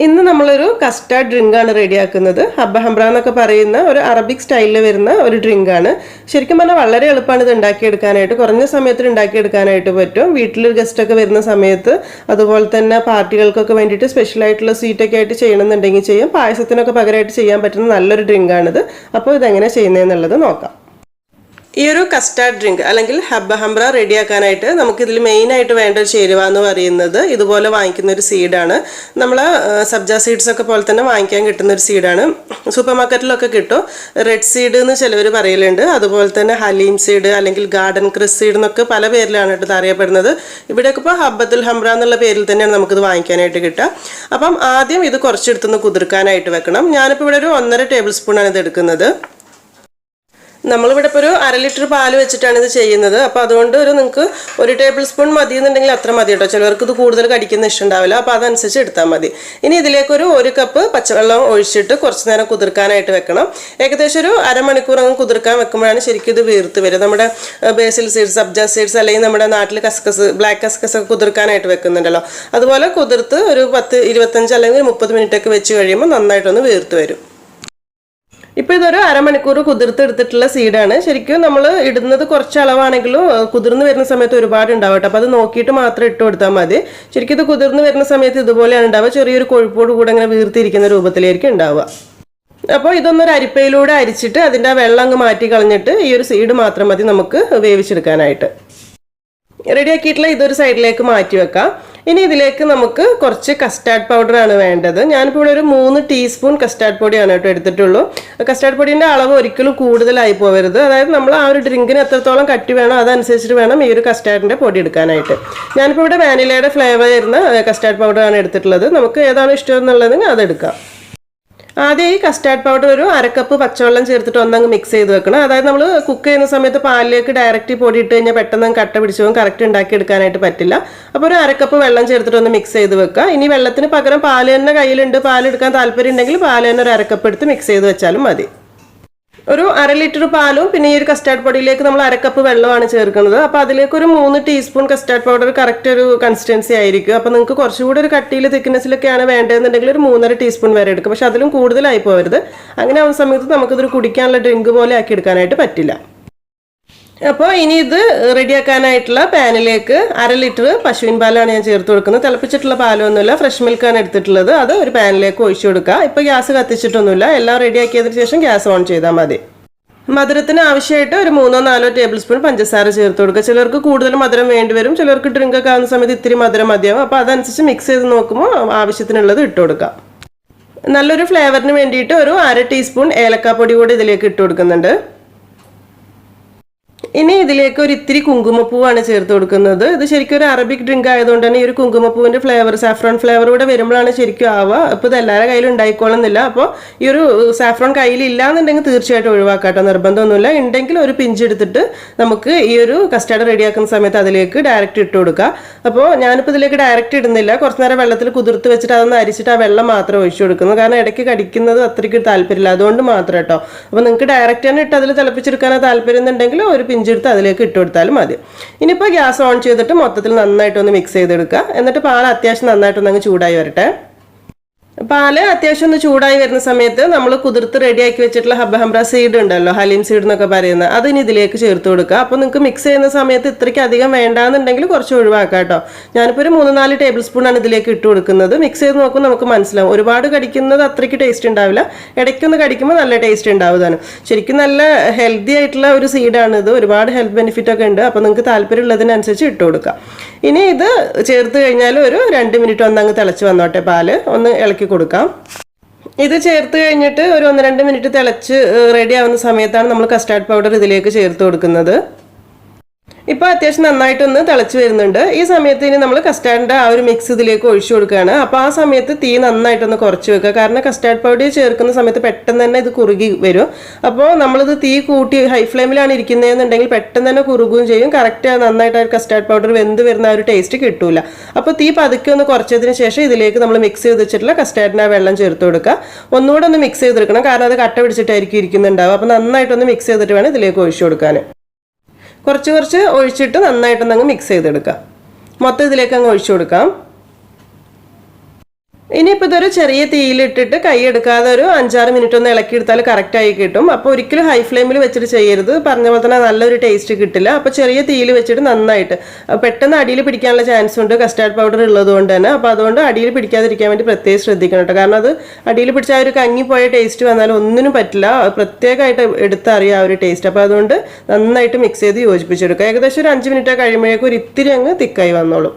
ഇന്ന് നമ്മളൊരു custard drink ആണ് റെഡിയാക്കുന്നത്. ഹബ്ബ ഹംറ എന്നൊക്കെ പറയുന്ന ഒരു അറബിക് സ്റ്റൈലിൽ വരുന്ന ഒരു ഡ്രിങ്ക് ആണ്. ശരിക്കും പറഞ്ഞാൽ വളരെ എളുപ്പമാണ് ഇത് ഉണ്ടാക്കിയെടുക്കാനായിട്ട്. കുറഞ്ഞ സമയത്തിൽ ഉണ്ടാക്കിയെടുക്കാനായിട്ട് പറ്റും. വീട്ടിലൊരു ഗസ്റ്റൊക്കെ വരുന്ന സമയത്ത്, അതുപോലെ തന്നെ പാർട്ടികൾക്കൊക്കെ വേണ്ടിയിട്ട് സ്പെഷ്യലായിട്ടുള്ള സ്വീറ്റൊക്കെ ആയിട്ട് ചെയ്യണമെന്നുണ്ടെങ്കിൽ ചെയ്യാം. പായസത്തിനൊക്കെ പകരമായിട്ട് ചെയ്യാൻ പറ്റുന്ന നല്ലൊരു ഡ്രിങ്ക് ആണിത്. അപ്പോൾ ഇതെങ്ങനെ ചെയ്യുന്നതെന്നുള്ളത് നോക്കാം. ഈ ഒരു കസ്റ്റാർഡ് ഡ്രിങ്ക് അല്ലെങ്കിൽ ഹബ്ബ ഹംറ റെഡിയാക്കാനായിട്ട് നമുക്കിതിൽ മെയിനായിട്ട് വേണ്ട ഒരു ചേരുവ എന്ന് പറയുന്നത് ഇതുപോലെ വാങ്ങിക്കുന്ന ഒരു സീഡാണ്. നമ്മൾ സബ്ജ സീഡ്സ് ഒക്കെ പോലെ തന്നെ വാങ്ങിക്കാൻ കിട്ടുന്ന ഒരു സീഡാണ്. സൂപ്പർ മാർക്കറ്റിലൊക്കെ കിട്ടും. റെഡ് സീഡ് എന്ന് ചിലവർ പറയലുണ്ട്. അതുപോലെ തന്നെ ഹലീം സീഡ് അല്ലെങ്കിൽ ഗാർഡൻ ക്രസ് സീഡ് എന്നൊക്കെ പല പേരിലാണ് ഇത് അറിയപ്പെടുന്നത്. ഇവിടെയൊക്കെ ഇപ്പോൾ ഹബ്ബത്തുൽ ഹംറ എന്നുള്ള പേരിൽ തന്നെയാണ് നമുക്കിത് വാങ്ങിക്കാനായിട്ട് കിട്ടുക. അപ്പം ആദ്യം ഇത് കുറച്ചെടുത്തുനിന്ന് കുതിർക്കാനായിട്ട് വെക്കണം. ഞാനിപ്പോൾ ഇവിടെ ഒരു 1.5 ടേബിൾ സ്പൂണാണ് ഇത് എടുക്കുന്നത്. നമ്മളിവിടെ ഇപ്പോൾ ഒരു 1/2 ലിറ്റർ പാല് വെച്ചിട്ടാണ് ഇത് ചെയ്യുന്നത്. അപ്പോൾ അതുകൊണ്ട് നിങ്ങൾക്ക് 1 ടേബിൾ സ്പൂൺ മതി എന്നുണ്ടെങ്കിൽ അത്ര മതി കേട്ടോ. ചിലവർക്ക് ഇത് കൂടുതൽ കടിക്കുന്ന ഇഷ്ടമുണ്ടാവില്ല. അപ്പോൾ അതനുസരിച്ച് എടുത്താൽ മതി. ഇനി ഇതിലേക്കൊരു 1 കപ്പ് പച്ചവെള്ളം ഒഴിച്ചിട്ട് കുറച്ച് നേരം കുതിർക്കാനായിട്ട് വെക്കണം. ഏകദേശം ഒരു അരമണിക്കൂർ അങ്ങ് കുതിർക്കാൻ വെക്കുമ്പോഴാണ് ശരിക്കും ഇത് വീർത്ത് വരിക. നമ്മുടെ ബേസിൽ സീഡ്സ്, സബ്ജ സീഡ്സ് അല്ലെങ്കിൽ നമ്മുടെ നാട്ടിൽ കസ്കസ്, ബ്ലാക്ക് കസ്കസ് ഒക്കെ കുതിർക്കാനായിട്ട് വെക്കുന്നുണ്ടല്ലോ, അതുപോലെ കുതിർത്ത് ഒരു 10, 25 അല്ലെങ്കിൽ 30 മിനിറ്റ് ഒക്കെ വെച്ച് കഴിയുമ്പോൾ നന്നായിട്ടൊന്ന് വീർത്ത് വരും. ഇപ്പോൾ ഇതൊരു അരമണിക്കൂർ കുതിർത്തെടുത്തിട്ടുള്ള സീഡാണ്. ശരിക്കും നമ്മൾ ഇടുന്നത് കുറച്ച് അളവാണെങ്കിലും കുതിർന്ന് വരുന്ന സമയത്ത് ഒരുപാട് ഉണ്ടാവട്ടെ. അപ്പോൾ അത് നോക്കിയിട്ട് മാത്രം ഇട്ട് കൊടുത്താൽ മതി. ശരിക്കും ഇത് കുതിർന്ന് വരുന്ന സമയത്ത് ഇതുപോലെയാണ് ഉണ്ടാവുക. ചെറിയൊരു കൊഴുപ്പോട് കൂടെ ഇങ്ങനെ വീർത്തിരിക്കുന്ന രൂപത്തിലായിരിക്കും ഉണ്ടാവുക. അപ്പോൾ ഇതൊന്നൊരു അരിപ്പയിലൂടെ അരിച്ചിട്ട് അതിൻ്റെ ആ വെള്ളം അങ്ങ് മാറ്റി കളഞ്ഞിട്ട് ഈ ഒരു സീഡ് മാത്രം മതി നമുക്ക് വേവിച്ചെടുക്കാനായിട്ട്. റെഡിയാക്കിയിട്ടുള്ള ഇതൊരു സൈഡിലേക്ക് മാറ്റി വെക്കാം. ഇനി ഇതിലേക്ക് നമുക്ക് കുറച്ച് കസ്റ്റാർഡ് പൗഡറാണ് വേണ്ടത്. ഞാനിപ്പോൾ ഇവിടെ ഒരു 3 ടീസ്പൂൺ കസ്റ്റാർഡ് പൊടിയാണ് കേട്ടോ എടുത്തിട്ടുള്ളൂ. കസ്റ്റാർഡ് പൊടിൻ്റെ അളവ് ഒരിക്കലും കൂടുതലായി പോകരുത്. അതായത് നമ്മൾ ആ ഒരു ഡ്രിങ്കിന് എത്രത്തോളം കട്ടി വേണോ അതനുസരിച്ചിട്ട് വേണം ഈ ഒരു കസ്റ്റാർഡിൻ്റെ പൊടി എടുക്കാനായിട്ട്. ഞാനിപ്പോൾ ഇവിടെ വാനിലയുടെ ഫ്ലേവർ വരുന്ന കസ്റ്റാർഡ് പൗഡറാണ് എടുത്തിട്ടുള്ളത്. നമുക്ക് ഏതാണ് ഇഷ്ടം എന്നുള്ളതിന് അതെടുക്കാം. ആദ്യം ഈ കസ്റ്റാർഡ് പൗഡർ ഒരു 1 കപ്പ് പച്ചവെള്ളം ചേർത്തിട്ട് ഒന്നങ്ങ് മിക്സ് ചെയ്ത് വെക്കണം. അതായത് നമ്മൾ കുക്ക് ചെയ്യുന്ന സമയത്ത് പാലിലേക്ക് ഡയറക്റ്റ് പൊടി ഇട്ട് കഴിഞ്ഞാൽ പെട്ടെന്ന് കട്ട പിടിച്ചു പോകും, കറക്റ്റ് ഉണ്ടാക്കി എടുക്കാനായിട്ട് പറ്റില്ല. അപ്പോൾ ഒരു 1 കപ്പ് വെള്ളം ചേർത്തിട്ട് ഒന്ന് മിക്സ് ചെയ്ത് വെക്കുക. ഇനി വെള്ളത്തിന് പകരം പാല് തന്നെ കയ്യിലുണ്ട്, പാലെടുക്കാൻ താല്പര്യം ഉണ്ടെങ്കിൽ പാല് തന്നെ ഒരു 1 കപ്പ് എടുത്ത് മിക്സ് ചെയ്ത് വെച്ചാലും മതി. ഒരു 1/2 ലിറ്റർ പാലും പിന്നെ ഈ ഒരു കസ്റ്റാർഡ് പൊടിയിലേക്ക് നമ്മൾ 1 കപ്പ് വെള്ളമാണ് ചേർക്കുന്നത്. അപ്പോൾ അതിലേക്ക് ഒരു 3 ടീസ്പൂൺ കസ്റ്റാർഡ് പൗഡർ കറക്റ്റ് ഒരു കൺസിസ്റ്റൻസി ആയിരിക്കും. അപ്പോൾ നിങ്ങൾക്ക് കുറച്ചുകൂടി ഒരു കട്ടിയിൽ തിക്നെസ്സിലൊക്കെയാണ് വേണ്ടതെന്നുണ്ടെങ്കിൽ ഒരു 3.5 ടീസ്പൂൺ വരെ എടുക്കും. പക്ഷെ അതിലും കൂടുതലായി പോകരുത്. അങ്ങനെ ആവുന്ന സമയത്ത് നമുക്കിതൊരു കുടിക്കാനുള്ള ഡ്രിങ്ക് പോലെ ആക്കി എടുക്കാനായിട്ട് പറ്റില്ല. അപ്പോൾ ഇനി ഇത് റെഡിയാക്കാനായിട്ടുള്ള പാനിലേക്ക് 1/2 ലിറ്റർ പശുവിൻ പാലാണ് ഞാൻ ചേർത്ത് കൊടുക്കുന്നത്. തിളപ്പിച്ചിട്ടുള്ള പാലൊന്നുമില്ല, ഫ്രഷ് മിൽക്കാണ് എടുത്തിട്ടുള്ളത്. അത് ഒരു പാനിലേക്ക് ഒഴിച്ചു കൊടുക്കുക. ഇപ്പോൾ ഗ്യാസ് കത്തിച്ചിട്ടൊന്നുമില്ല. എല്ലാം റെഡിയാക്കിയതിന് ശേഷം ഗ്യാസ് ഓൺ ചെയ്താൽ മതി. മധുരത്തിന് ആവശ്യമായിട്ട് ഒരു 3-4 ടേബിൾ സ്പൂൺ പഞ്ചസാര ചേർത്ത് കൊടുക്കുക. ചിലർക്ക് കൂടുതൽ മധുരം വേണ്ടി വരും, ചിലർക്ക് ഡ്രിങ്ക് ഒക്കെ ആവുന്ന സമയത്ത് ഇത്തിരി മധുരം മതിയാവും. അപ്പോൾ അതനുസരിച്ച് മിക്സ് ചെയ്ത് നോക്കുമ്പോൾ ആവശ്യത്തിനുള്ളത് ഇട്ട് കൊടുക്കാം. നല്ലൊരു ഫ്ലേവറിന് വേണ്ടിയിട്ട് ഒരു 1/2 ടീസ്പൂൺ ഏലക്കാപ്പൊടി കൂടി ഇതിലേക്ക് ഇട്ട് കൊടുക്കുന്നുണ്ട്. ഇനി ഇതിലേക്ക് ഒരു ഇത്തിരി കുങ്കുമപ്പൂവാണ് ചേർത്ത് കൊടുക്കുന്നത്. ഇത് ശരിക്കും ഒരു അറബിക് ഡ്രിങ്ക് ആയതുകൊണ്ട് തന്നെ ഈ ഒരു കുങ്കുമപ്പൂവിൻ്റെ ഫ്ലേവർ, സാഫ്രോൺ ഫ്ലേവർ കൂടെ വരുമ്പോഴാണ് ശരിക്കും ആവുക. അപ്പോൾ ഇത് എല്ലാവരുടെ കയ്യിലും ഉണ്ടായിക്കോളുന്നില്ല. അപ്പോൾ ഈ ഒരു സാഫ്രോൺ കയ്യിലില്ല എന്നുണ്ടെങ്കിൽ തീർച്ചയായിട്ടും ഒഴിവാക്കാട്ടോ, നിർബന്ധമൊന്നുമില്ല. ഉണ്ടെങ്കിൽ ഒരു പിഞ്ച് എടുത്തിട്ട് നമുക്ക് ഈ ഒരു കസ്റ്റാർഡ് റെഡിയാക്കുന്ന സമയത്ത് അതിലേക്ക് ഡയറക്റ്റ് ഇട്ട് കൊടുക്കുക. അപ്പോൾ ഞാനിപ്പോൾ ഇതിലേക്ക് ഡയറക്റ്റ് ഇടുന്നില്ല. കുറച്ച് നേരം വെള്ളത്തിൽ കുതിർത്ത് വെച്ചിട്ട് അതൊന്ന് അരിച്ചിട്ട് ആ വെള്ളം മാത്രം ഒഴിച്ചു കൊടുക്കുന്നു. കാരണം ഇടയ്ക്ക് കടിക്കുന്നത് അത്രയ്ക്ക് താല്പര്യമില്ല, അതുകൊണ്ട് മാത്രം കേട്ടോ. അപ്പോൾ നിങ്ങൾക്ക് ഡയറക്റ്റ് തന്നെ ഇട്ട് അതിൽ തിളപ്പിച്ചെടുക്കാനോ താല്പര്യം എന്നുണ്ടെങ്കിൽ ഒരു പിഞ്ചെടുത്ത് അതിലേക്ക് ഇട്ട് കൊടുത്താലും മതി. ഇനിയിപ്പോൾ ഗ്യാസ് ഓൺ ചെയ്തിട്ട് മൊത്തത്തിൽ നന്നായിട്ടൊന്ന് മിക്സ് ചെയ്തെടുക്കുക. എന്നിട്ട് പാൽ അത്യാവശ്യം നന്നായിട്ടൊന്നങ്ങ് ചൂടായി വരട്ടെ. പാല് അത്യാവശ്യം ഒന്ന് ചൂടായി വരുന്ന സമയത്ത് നമ്മൾ കുതിർത്ത് റെഡിയാക്കി വെച്ചിട്ടുള്ള ഹബ്ബ ഹംറ സീഡ് ഉണ്ടല്ലോ, ഹലീം സീഡ് എന്നൊക്കെ പറയുന്നത്, അതിന് ഇതിലേക്ക് ചേർത്ത് കൊടുക്കുക. അപ്പോൾ നിങ്ങൾക്ക് മിക്സ് ചെയ്യുന്ന സമയത്ത് ഇത്രയ്ക്ക് അധികം വേണ്ടാന്നുണ്ടെങ്കിൽ കുറച്ച് ഒഴിവാക്കാം കേട്ടോ. ഞാനിപ്പോൾ ഒരു 3-4 ടേബിൾ സ്പൂണാണ് ഇതിലേക്ക് ഇട്ട് കൊടുക്കുന്നത്. മിക്സ് ചെയ്ത് നോക്കുമ്പോൾ നമുക്ക് മനസ്സിലാവും. ഒരുപാട് കടിക്കുന്നത് അത്രയ്ക്ക് ടേസ്റ്റ് ഉണ്ടാവില്ല, ഇടയ്ക്കൊന്ന് കടിക്കുമ്പോൾ നല്ല ടേസ്റ്റ് ഉണ്ടാവുന്നതാണ്. ശരിക്കും നല്ല ഹെൽത്തി ആയിട്ടുള്ള ഒരു സീഡാണ് ഇത്. ഒരുപാട് ഹെൽത്ത് ബെനിഫിറ്റ് ഒക്കെ ഉണ്ട്. അപ്പോൾ നിങ്ങൾക്ക് താല്പര്യമുള്ളതിനനുസരിച്ച് ഇട്ട് കൊടുക്കാം. ഇനി ഇത് ചേർത്ത് കഴിഞ്ഞാൽ ഒരു 2 മിനിറ്റ് ഒന്നങ്ങ് തിളച്ച് വന്നോട്ടെ. പാല് ഒന്ന് ഇളക്കി കൊടുക്കാം. ഇത് ചേർത്ത് കഴിഞ്ഞിട്ട് ഒരു 1-2 മിനിറ്റ് തിളച്ച് റെഡി ആവുന്ന സമയത്താണ് നമ്മൾ കസ്റ്റാർഡ് പൗഡർ ഇതിലേക്ക് ചേർത്ത് കൊടുക്കുന്നത്. ഇപ്പോൾ അത്യാവശ്യം നന്നായിട്ടൊന്ന് തിളച്ച് വരുന്നുണ്ട്. ഈ സമയത്ത് ഇനി നമ്മൾ കസ്റ്റാർഡിൻ്റെ ആ ഒരു മിക്സ് ഇതിലേക്ക് ഒഴിച്ചു കൊടുക്കുകയാണ്. അപ്പോൾ ആ സമയത്ത് തീ നന്നായിട്ടൊന്ന് കുറച്ച് വെക്കുക. കാരണം കസ്റ്റാർഡ് പൗഡർ ചേർക്കുന്ന സമയത്ത് പെട്ടെന്ന് തന്നെ ഇത് കുറുകി വരും. അപ്പോൾ നമ്മളിത് തീ കൂട്ടി ഹൈ ഫ്ലെയിമിലാണ് ഇരിക്കുന്നതെന്നുണ്ടെങ്കിൽ പെട്ടെന്ന് തന്നെ കുറുകുകയും ചെയ്യും. കറക്റ്റ് നന്നായിട്ട് ആ കസ്റ്റാർഡ് പൗഡർ വെന്ത് വരുന്ന ആ ഒരു ടേസ്റ്റ് കിട്ടൂല. അപ്പോൾ തീ പതുക്കെ ഒന്ന് കുറച്ചതിന് ശേഷം ഇതിലേക്ക് നമ്മൾ മിക്സ് ചെയ്ത് വെച്ചിട്ടുള്ള കസ്റ്റാർഡിൻ്റെ ആ വെള്ളം ചേർത്ത് കൊടുക്കുക. ഒന്നുകൂടെ ഒന്ന് മിക്സ് ചെയ്തെടുക്കണം, കാരണം അത് കട്ട പിടിച്ചിട്ടായിരിക്കും ഇരിക്കുന്നുണ്ടാവുക. അപ്പോൾ നന്നായിട്ടൊന്ന് മിക്സ് ചെയ്തിട്ട് വേണം ഇതിലേക്ക് ഒഴിച്ചു കൊടുക്കാൻ. കുറച്ച് ഒഴിച്ചിട്ട് നന്നായിട്ടൊന്നങ്ങ് മിക്സ് ചെയ്തെടുക്കാം. മൊത്തം ഇതിലേക്ക് അങ്ങ് ഒഴിച്ചു കൊടുക്കാം. ഇനിയിപ്പോൾ ഇതൊരു ചെറിയ തീയിലിട്ടിട്ട് കൈ എടുക്കാതെ ഒരു 5-6 മിനിറ്റ് ഒന്ന് ഇളക്കിയെടുത്താൽ കറക്റ്റായി കിട്ടും. അപ്പോൾ ഒരിക്കലും ഹൈ ഫ്ലെയിമിൽ വെച്ചിട്ട് ചെയ്യരുത്, പറഞ്ഞ പോലെ തന്നെ നല്ലൊരു ടേസ്റ്റ് കിട്ടില്ല. അപ്പോൾ ചെറിയ തീയിൽ വെച്ചിട്ട് നന്നായിട്ട് പെട്ടെന്ന് അടിയിൽ പിടിക്കാനുള്ള ചാൻസ് ഉണ്ട് കസ്റ്റാർഡ് പൗഡർ ഉള്ളത് കൊണ്ട് തന്നെ. അപ്പോൾ അതുകൊണ്ട് അടിയിൽ പിടിക്കാതിരിക്കാൻ വേണ്ടി പ്രത്യേകം ശ്രദ്ധിക്കണം കേട്ടോ. കാരണം അത് അടിയിൽ പിടിച്ച ആ ഒരു കങ്ങിപ്പോയ ടേസ്റ്റ് വന്നാൽ ഒന്നിനും പറ്റില്ല, പ്രത്യേകമായിട്ട് എടുത്തറിയാം ആ ഒരു ടേസ്റ്റ്. അപ്പോൾ അതുകൊണ്ട് നന്നായിട്ട് മിക്സ് ചെയ്ത് യോജിപ്പിച്ചെടുക്കുക. ഏകദേശം ഒരു 5 മിനിറ്റ് കഴിയുമ്പോഴേക്കും ഒരു ഇത്തിരി അങ്ങ് തിക്കായി വന്നോളും.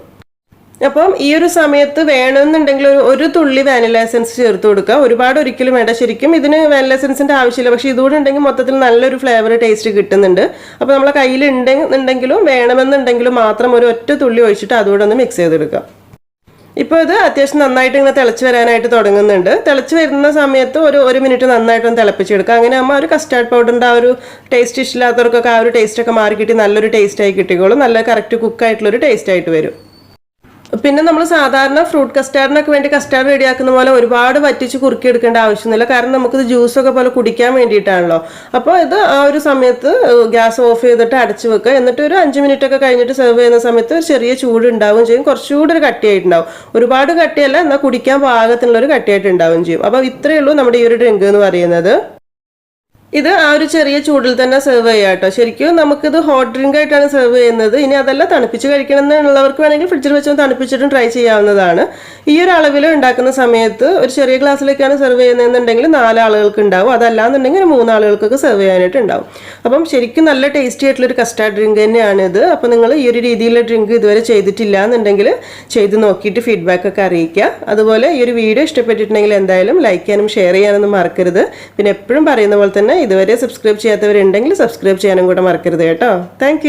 അപ്പം ഈ ഒരു സമയത്ത് വേണമെന്നുണ്ടെങ്കിൽ ഒരു തുള്ളി വാനില എസൻസ് ചേർത്ത് കൊടുക്കുക. ഒരുപാട് ഒരിക്കലും വേണ്ട. ശരിക്കും ഇതിന് വാനില എസൻസിന്റെ ആവശ്യമില്ല, പക്ഷേ ഇതുകൂടെ ഉണ്ടെങ്കിൽ മൊത്തത്തിൽ നല്ലൊരു ഫ്ലേവർ ടേസ്റ്റ് കിട്ടുന്നുണ്ട്. അപ്പോൾ നമ്മളെ കയ്യിൽ ഉണ്ടെന്നുണ്ടെങ്കിലും വേണമെന്നുണ്ടെങ്കിലും മാത്രം ഒരു ഒറ്റ തുള്ളി ഒഴിച്ചിട്ട് അതുകൂടെ ഒന്ന് മിക്സ് ചെയ്തെടുക്കുക. ഇപ്പോൾ ഇത് അത്യാവശ്യം നന്നായിട്ട് ഇങ്ങനെ തിളച്ച് വരാനായിട്ട് തുടങ്ങുന്നുണ്ട്. തിളച്ച് വരുന്ന സമയത്ത് ഒരു മിനിറ്റ് നന്നായിട്ടൊന്ന് തിളപ്പിച്ചെടുക്കുക. അങ്ങനെ ആകുമ്പോൾ ഒരു കസ്റ്റാർഡ് പൗഡറിൻ്റെ ആ ഒരു ടേസ്റ്റ് ഇഷ്ടമില്ലാത്തവർക്കൊക്കെ ആ ഒരു ടേസ്റ്റൊക്കെ മാറി കിട്ടി നല്ലൊരു ടേസ്റ്റായി കിട്ടിക്കോളും. നല്ല കറക്റ്റ് കുക്കായിട്ടുള്ളൊരു ടേസ്റ്റ് ആയിട്ട് വരും. പിന്നെ നമ്മൾ സാധാരണ ഫ്രൂട്ട് കസ്റ്റാർഡിനൊക്കെ വേണ്ടി കസ്റ്റാർഡ് റെഡിയാക്കുന്ന പോലെ ഒരുപാട് വറ്റിച്ച് കുറുക്കിയെടുക്കേണ്ട ആവശ്യമൊന്നുമില്ല. കാരണം നമുക്കിത് ജ്യൂസൊക്കെ പോലെ കുടിക്കാൻ വേണ്ടിയിട്ടാണല്ലോ. അപ്പോൾ ഇത് ആ ഒരു സമയത്ത് ഗ്യാസ് ഓഫ് ചെയ്തിട്ട് അടച്ചു വെക്കുക. എന്നിട്ട് ഒരു 5 മിനിറ്റ് ഒക്കെ കഴിഞ്ഞിട്ട് സെർവ് ചെയ്യുന്ന സമയത്ത് ഒരു ചെറിയ ചൂട് ഉണ്ടാവുകയും ചെയ്യും. കുറച്ചുകൂടി ഒരു കട്ടിയായിട്ടുണ്ടാവും. ഒരുപാട് കട്ടിയല്ല, എന്നാൽ കുടിക്കാൻ പാകത്തിനുള്ളൊരു കട്ടിയായിട്ട് ഉണ്ടാവുകയും ചെയ്യും. അപ്പോൾ ഇത്രയേ ഉള്ളൂ നമ്മുടെ ഈ ഒരു ഡ്രിങ്ക് എന്ന് പറയുന്നത്. ഇത് ആ ഒരു ചെറിയ ചൂടിൽ തന്നെ സെർവ് ചെയ്യാം കേട്ടോ. ശരിക്കും നമുക്കിത് ഹോട്ട് ഡ്രിങ്ക് ആയിട്ടാണ് സെർവ് ചെയ്യുന്നത്. ഇനി അതല്ല തണുപ്പിച്ച് കഴിക്കണം എന്നുള്ളവർക്ക് വേണമെങ്കിൽ ഫ്രിഡ്ജിൽ വെച്ചൊന്ന് തണുപ്പിച്ചിട്ടും ട്രൈ ചെയ്യാവുന്നതാണ്. ഈ ഒരു അളവിൽ ഉണ്ടാക്കുന്ന സമയത്ത് ഒരു ചെറിയ ഗ്ലാസ്സിലേക്കാണ് സെർവ് ചെയ്യുന്നതെന്നുണ്ടെങ്കിൽ 4 ആളുകൾക്ക് ഉണ്ടാവും. അതല്ലാന്നുണ്ടെങ്കിൽ ഒരു 3 ആളുകൾക്കൊക്കെ സെർവ് ചെയ്യാനായിട്ട് ഉണ്ടാവും. അപ്പം ശരിക്കും നല്ല ടേസ്റ്റി ആയിട്ടുള്ളൊരു കസ്റ്റാർഡ് ഡ്രിങ്ക് തന്നെയാണിത്. അപ്പോൾ നിങ്ങൾ ഈ ഒരു രീതിയിലുള്ള ഡ്രിങ്ക് ഇതുവരെ ചെയ്തിട്ടില്ല എന്നുണ്ടെങ്കിൽ ചെയ്ത് നോക്കിയിട്ട് ഫീഡ്ബാക്ക് ഒക്കെ അറിയിക്കുക. അതുപോലെ ഈ ഒരു വീഡിയോ ഇഷ്ടപ്പെട്ടിട്ടുണ്ടെങ്കിൽ എന്തായാലും ലൈക്ക് ചെയ്യാനും ഷെയർ ചെയ്യാനൊന്നും മറക്കരുത്. പിന്നെ എപ്പോഴും പറയുന്ന പോലെ തന്നെ ഇതുവരെ സബ്സ്ക്രൈബ് ചെയ്യാത്തവരുണ്ടെങ്കിൽ സബ്സ്ക്രൈബ് ചെയ്യാനും കൂടെ മറക്കരുത് കേട്ടോ. താങ്ക്